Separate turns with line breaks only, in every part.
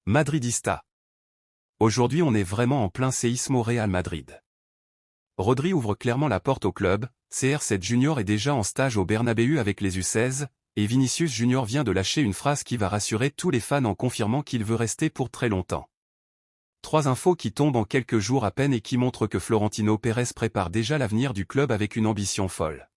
Madridista. Aujourd'hui on est vraiment en plein séisme au Real Madrid. Rodri ouvre clairement la porte au club, CR7 Junior est déjà en stage au Bernabéu avec les U16, et Vinicius Junior vient de lâcher une phrase qui va rassurer tous les fans en confirmant qu'il veut rester pour très longtemps. Trois infos qui tombent en quelques jours à peine et qui montrent que Florentino Pérez prépare déjà l'avenir du club avec une ambition folle.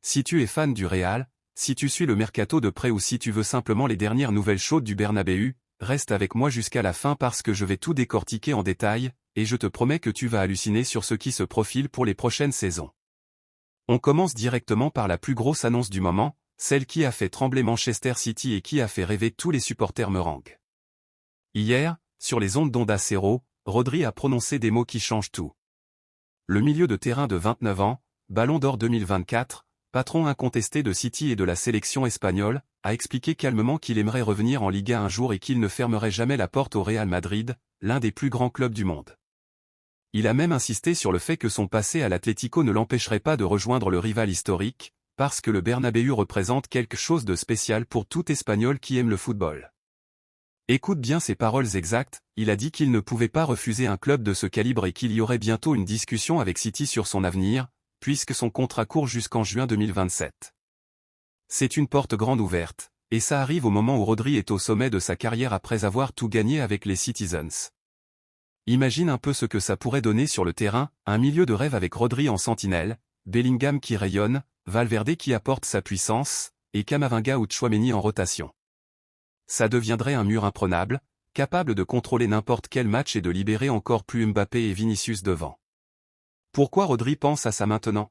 Si tu es fan du Real, si tu suis le mercato de près ou si tu veux simplement les dernières nouvelles chaudes du Bernabéu, reste avec moi jusqu'à la fin parce que je vais tout décortiquer en détail, et je te promets que tu vas halluciner sur ce qui se profile pour les prochaines saisons. On commence directement par la plus grosse annonce du moment, celle qui a fait trembler Manchester City et qui a fait rêver tous les supporters merengues. Hier, sur les ondes d'Onda Cero, Rodri a prononcé des mots qui changent tout. Le milieu de terrain de 29 ans, Ballon d'Or 2024, patron incontesté de City et de la sélection espagnole, a expliqué calmement qu'il aimerait revenir en Liga un jour et qu'il ne fermerait jamais la porte au Real Madrid, l'un des plus grands clubs du monde. Il a même insisté sur le fait que son passé à l'Atlético ne l'empêcherait pas de rejoindre le rival historique, parce que le Bernabéu représente quelque chose de spécial pour tout Espagnol qui aime le football. Écoute bien ses paroles exactes, il a dit qu'il ne pouvait pas refuser un club de ce calibre et qu'il y aurait bientôt une discussion avec City sur son avenir, puisque son contrat court jusqu'en juin 2027. C'est une porte grande ouverte, et ça arrive au moment où Rodri est au sommet de sa carrière après avoir tout gagné avec les Citizens. Imagine un peu ce que ça pourrait donner sur le terrain, un milieu de rêve avec Rodri en sentinelle, Bellingham qui rayonne, Valverde qui apporte sa puissance, et Camavinga ou Tchouaméni en rotation. Ça deviendrait un mur imprenable, capable de contrôler n'importe quel match et de libérer encore plus Mbappé et Vinicius devant. Pourquoi Rodri pense à ça maintenant?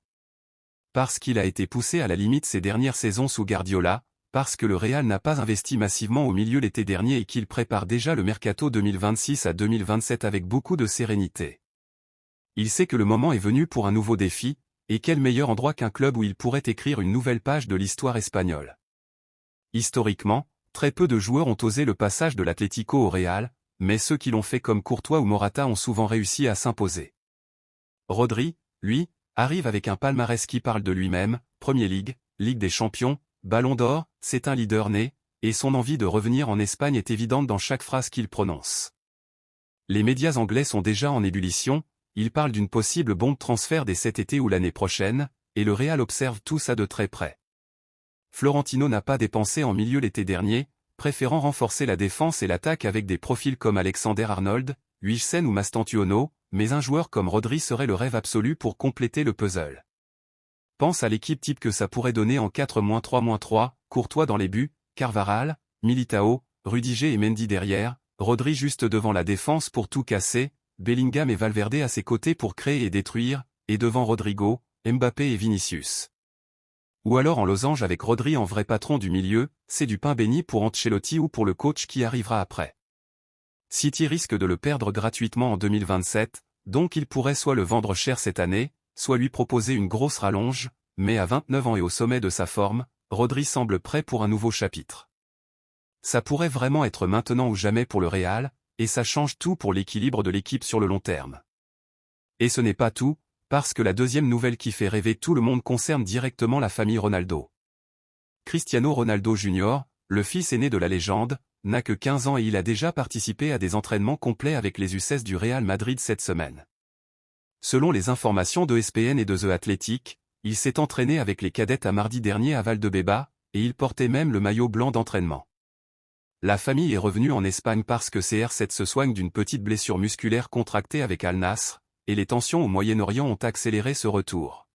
Parce qu'il a été poussé à la limite ces dernières saisons sous Guardiola, parce que le Real n'a pas investi massivement au milieu l'été dernier et qu'il prépare déjà le mercato 2026 à 2027 avec beaucoup de sérénité. Il sait que le moment est venu pour un nouveau défi, et quel meilleur endroit qu'un club où il pourrait écrire une nouvelle page de l'histoire espagnole. Historiquement, très peu de joueurs ont osé le passage de l'Atlético au Real, mais ceux qui l'ont fait comme Courtois ou Morata ont souvent réussi à s'imposer. Rodri, lui, arrive avec un palmarès qui parle de lui-même, Premier League, Ligue des Champions, Ballon d'Or, c'est un leader né, et son envie de revenir en Espagne est évidente dans chaque phrase qu'il prononce. Les médias anglais sont déjà en ébullition, ils parlent d'une possible bombe transfert dès cet été ou l'année prochaine, et le Real observe tout ça de très près. Florentino n'a pas dépensé en milieu l'été dernier, préférant renforcer la défense et l'attaque avec des profils comme Alexander-Arnold, Huijsen ou Mastantuono, mais un joueur comme Rodri serait le rêve absolu pour compléter le puzzle. Pense à l'équipe type que ça pourrait donner en 4-3-3, Courtois dans les buts, Carvajal, Militao, Rudiger et Mendy derrière, Rodri juste devant la défense pour tout casser, Bellingham et Valverde à ses côtés pour créer et détruire, et devant Rodrigo, Mbappé et Vinicius. Ou alors en losange avec Rodri en vrai patron du milieu, c'est du pain béni pour Ancelotti ou pour le coach qui arrivera après. City risque de le perdre gratuitement en 2027, donc il pourrait soit le vendre cher cette année, soit lui proposer une grosse rallonge, mais à 29 ans et au sommet de sa forme, Rodri semble prêt pour un nouveau chapitre. Ça pourrait vraiment être maintenant ou jamais pour le Real, et ça change tout pour l'équilibre de l'équipe sur le long terme. Et ce n'est pas tout, parce que la deuxième nouvelle qui fait rêver tout le monde concerne directement la famille Ronaldo. Cristiano Ronaldo Jr., le fils aîné de la légende, n'a que 15 ans et il a déjà participé à des entraînements complets avec les U16 du Real Madrid cette semaine. Selon les informations de ESPN et de The Athletic, il s'est entraîné avec les cadettes à mardi dernier à Valdebeba, et il portait même le maillot blanc d'entraînement. La famille est revenue en Espagne parce que CR7 se soigne d'une petite blessure musculaire contractée avec Al Nassr, et les tensions au Moyen-Orient ont accéléré ce retour.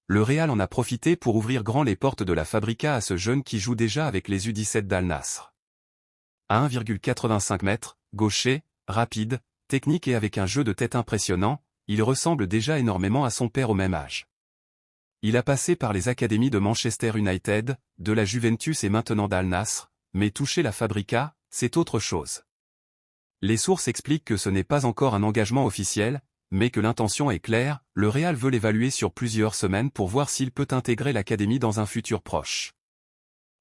Le Real en a profité pour ouvrir grand les portes de la Fabrica à ce jeune qui joue déjà avec les U17 d'Al Nassr. À 1,85 m, gaucher, rapide, technique et avec un jeu de tête impressionnant, il ressemble déjà énormément à son père au même âge. Il a passé par les académies de Manchester United, de la Juventus et maintenant d'Al Nassr, mais toucher la Fabrica, c'est autre chose. Les sources expliquent que ce n'est pas encore un engagement officiel, mais que l'intention est claire, le Real veut l'évaluer sur plusieurs semaines pour voir s'il peut intégrer l'académie dans un futur proche.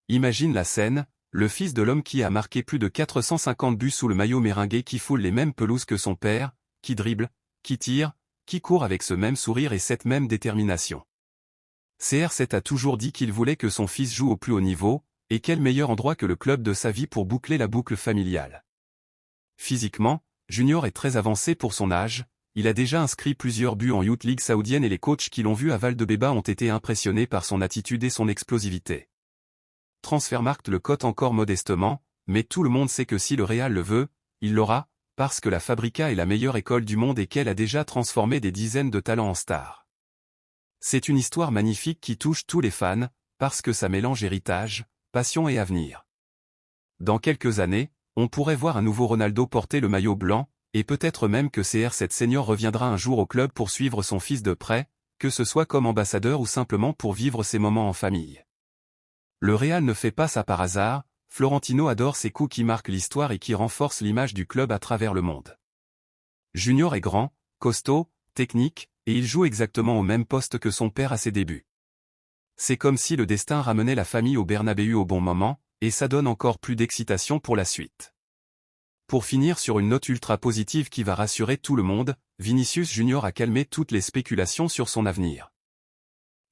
Imagine la scène, le fils de l'homme qui a marqué plus de 450 buts sous le maillot merengue qui foule les mêmes pelouses que son père, qui dribble, qui tire, qui court avec ce même sourire et cette même détermination. CR7 a toujours dit qu'il voulait que son fils joue au plus haut niveau, et quel meilleur endroit que le club de sa vie pour boucler la boucle familiale. Physiquement, Junior est très avancé pour son âge, il a déjà inscrit plusieurs buts en Youth League saoudienne et les coachs qui l'ont vu à Valdebeba ont été impressionnés par son attitude et son explosivité. Transfermarkt le cote encore modestement, mais tout le monde sait que si le Real le veut, il l'aura, parce que la Fabrica est la meilleure école du monde et qu'elle a déjà transformé des dizaines de talents en stars. C'est une histoire magnifique qui touche tous les fans, parce que ça mélange héritage, passion et avenir. Dans quelques années, on pourrait voir un nouveau Ronaldo porter le maillot blanc, et peut-être même que CR7 Senior reviendra un jour au club pour suivre son fils de près, que ce soit comme ambassadeur ou simplement pour vivre ses moments en famille. Le Real ne fait pas ça par hasard, Florentino adore ces coups qui marquent l'histoire et qui renforcent l'image du club à travers le monde. Junior est grand, costaud, technique, et il joue exactement au même poste que son père à ses débuts. C'est comme si le destin ramenait la famille au Bernabéu au bon moment, et ça donne encore plus d'excitation pour la suite. Pour finir sur une note ultra positive qui va rassurer tout le monde, Vinicius Junior a calmé toutes les spéculations sur son avenir.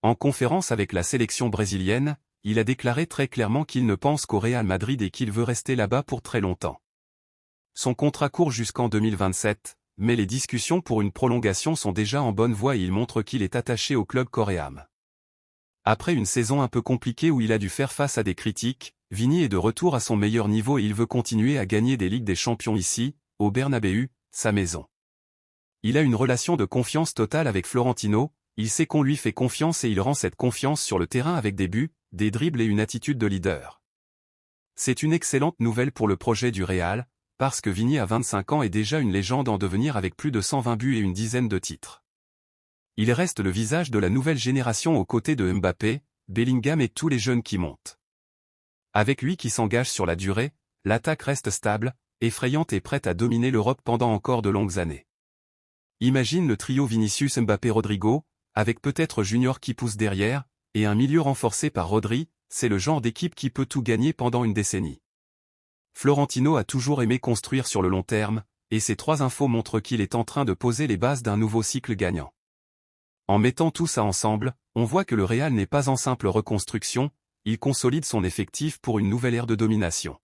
En conférence avec la sélection brésilienne, il a déclaré très clairement qu'il ne pense qu'au Real Madrid et qu'il veut rester là-bas pour très longtemps. Son contrat court jusqu'en 2027, mais les discussions pour une prolongation sont déjà en bonne voie et il montre qu'il est attaché au club coréen. Après une saison un peu compliquée où il a dû faire face à des critiques, Vini est de retour à son meilleur niveau et il veut continuer à gagner des Ligues des Champions ici, au Bernabéu, sa maison. Il a une relation de confiance totale avec Florentino, il sait qu'on lui fait confiance et il rend cette confiance sur le terrain avec des buts, des dribbles et une attitude de leader. C'est une excellente nouvelle pour le projet du Real, parce que Vini à 25 ans est déjà une légende en devenir avec plus de 120 buts et une dizaine de titres. Il reste le visage de la nouvelle génération aux côtés de Mbappé, Bellingham et tous les jeunes qui montent. Avec lui qui s'engage sur la durée, l'attaque reste stable, effrayante et prête à dominer l'Europe pendant encore de longues années. Imagine le trio Vinicius Mbappé-Rodrigo, avec peut-être Junior qui pousse derrière, et un milieu renforcé par Rodri, c'est le genre d'équipe qui peut tout gagner pendant une décennie. Florentino a toujours aimé construire sur le long terme, et ces trois infos montrent qu'il est en train de poser les bases d'un nouveau cycle gagnant. En mettant tout ça ensemble, on voit que le Real n'est pas en simple reconstruction, il consolide son effectif pour une nouvelle ère de domination.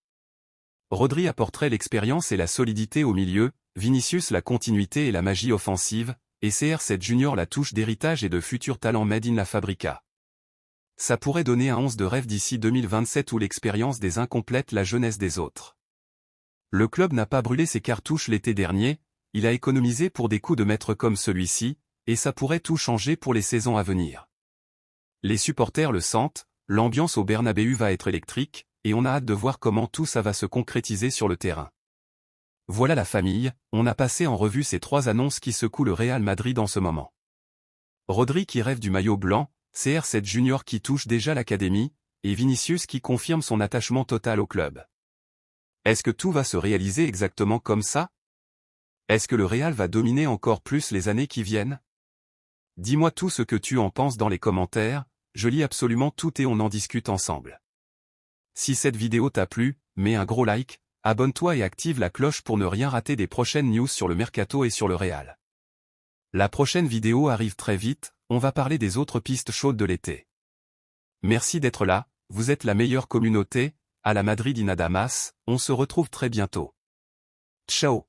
Rodri apporterait l'expérience et la solidité au milieu, Vinicius la continuité et la magie offensive, et CR7 Junior la touche d'héritage et de futurs talents made in la Fabrica. Ça pourrait donner un 11 de rêve d'ici 2027 où l'expérience des uns complète la jeunesse des autres. Le club n'a pas brûlé ses cartouches l'été dernier, il a économisé pour des coups de maître comme celui-ci, et ça pourrait tout changer pour les saisons à venir. Les supporters le sentent, l'ambiance au Bernabéu va être électrique, et on a hâte de voir comment tout ça va se concrétiser sur le terrain. Voilà la famille, on a passé en revue ces trois annonces qui secouent le Real Madrid en ce moment. Rodri qui rêve du maillot blanc, CR7 Junior qui touche déjà l'académie, et Vinicius qui confirme son attachement total au club. Est-ce que tout va se réaliser exactement comme ça? Est-ce que le Real va dominer encore plus les années qui viennent? Dis-moi tout ce que tu en penses dans les commentaires, je lis absolument tout et on en discute ensemble. Si cette vidéo t'a plu, mets un gros like, abonne-toi et active la cloche pour ne rien rater des prochaines news sur le mercato et sur le Real. La prochaine vidéo arrive très vite, on va parler des autres pistes chaudes de l'été. Merci d'être là, vous êtes la meilleure communauté, à la Madrid nada más, on se retrouve très bientôt. Ciao.